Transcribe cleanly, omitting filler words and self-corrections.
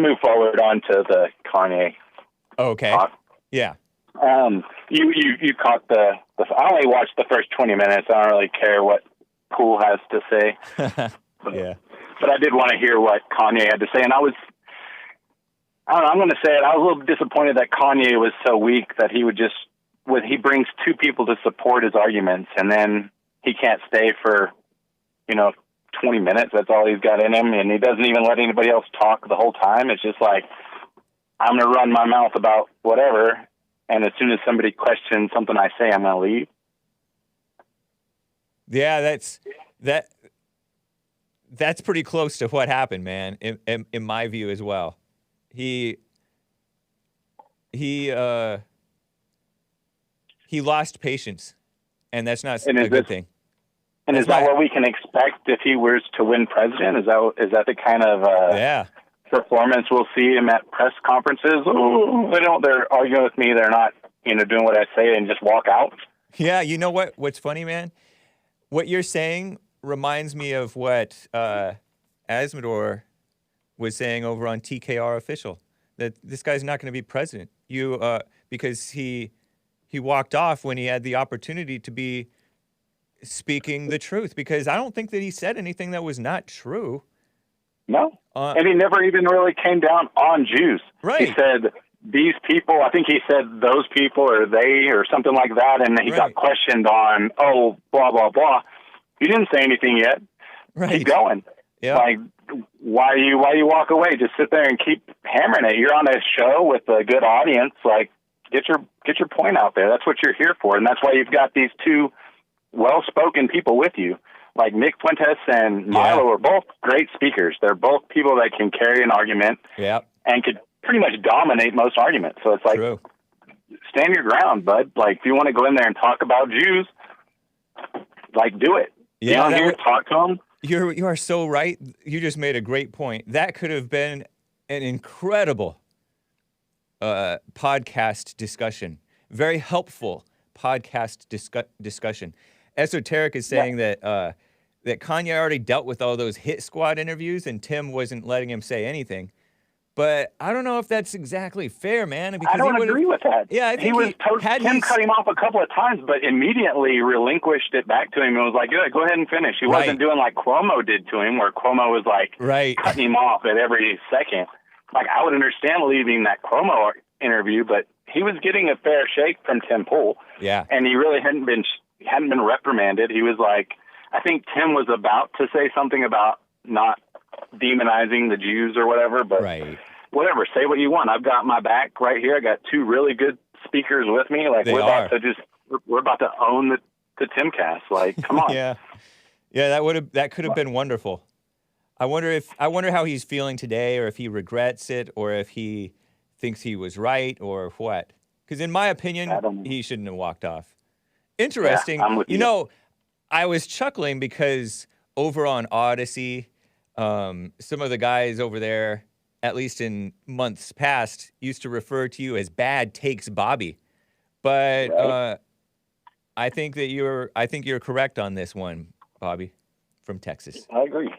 move forward on to the Kanye. Okay. Talk. Yeah. You caught the. I only watched the first 20 minutes. I don't really care what Poole has to say. Yeah. But I did want to hear what Kanye had to say, and I don't know, I'm going to say it. I was a little disappointed that Kanye was so weak that he brings two people to support his arguments, and then he can't stay for, 20 minutes. That's all he's got in him, and he doesn't even let anybody else talk the whole time. It's just like, I'm going to run my mouth about whatever, and as soon as somebody questions something I say, I'm going to leave. Yeah, that's pretty close to what happened, man, in my view as well. He lost patience, and that's not a good thing. And is that what we can expect if he were to win president? Is that the kind of performance we'll see him at press conferences? Oh, they're arguing with me. They're not, doing what I say, and just walk out. Yeah, you know what's funny, man? What you're saying reminds me of what Asmodor was saying over on TKR Official, that this guy's not going to be president. Because he walked off when he had the opportunity to be speaking the truth, because I don't think that he said anything that was not true. No. And he never even really came down on Jews. Right. He said, these people, I think he said those people or they or something like that, and he got questioned on, blah, blah, blah. You didn't say anything yet. Right. Keep going. Yeah. Like, why you walk away? Just sit there and keep hammering it. You're on a show with a good audience. Like, get your point out there. That's what you're here for, and that's why you've got these two well-spoken people with you. Like Nick Fuentes and Milo are both great speakers. They're both people that can carry an argument and could pretty much dominate most arguments. So it's like, stand your ground, bud. Like, if you want to go in there and talk about Jews, like, do it. Yeah, Be on here, talk to them. You are so right. You just made a great point. That could have been an incredible podcast discussion. Very helpful podcast discussion. Esoteric is saying that Kanye already dealt with all those hit squad interviews and Tim wasn't letting him say anything. But I don't know if that's exactly fair, man. Because I don't agree with that. Yeah, I think Tim cut him off a couple of times, but immediately relinquished it back to him and was like, yeah, go ahead and finish. He wasn't doing like Cuomo did to him, where Cuomo was like cutting him off at every second. Like, I would understand leaving that Cuomo interview, but he was getting a fair shake from Tim Poole. Yeah. And he really hadn't been reprimanded. He was like, I think Tim was about to say something about not demonizing the Jews or whatever, but whatever, say what you want. I've got my back right here. I got two really good speakers with me. Like, we're about to own the Timcast. Like, come on. Yeah, that could have been wonderful. I wonder how he's feeling today, or if he regrets it, or if he thinks he was right, or what. Because in my opinion, he shouldn't have walked off. Interesting. Yeah, I'm with you. I was chuckling because over on Odyssey, some of the guys over there, at least in months past, used to refer to you as Bad Takes Bobby. But I think you're correct on this one, Bobby, from Texas. I agree.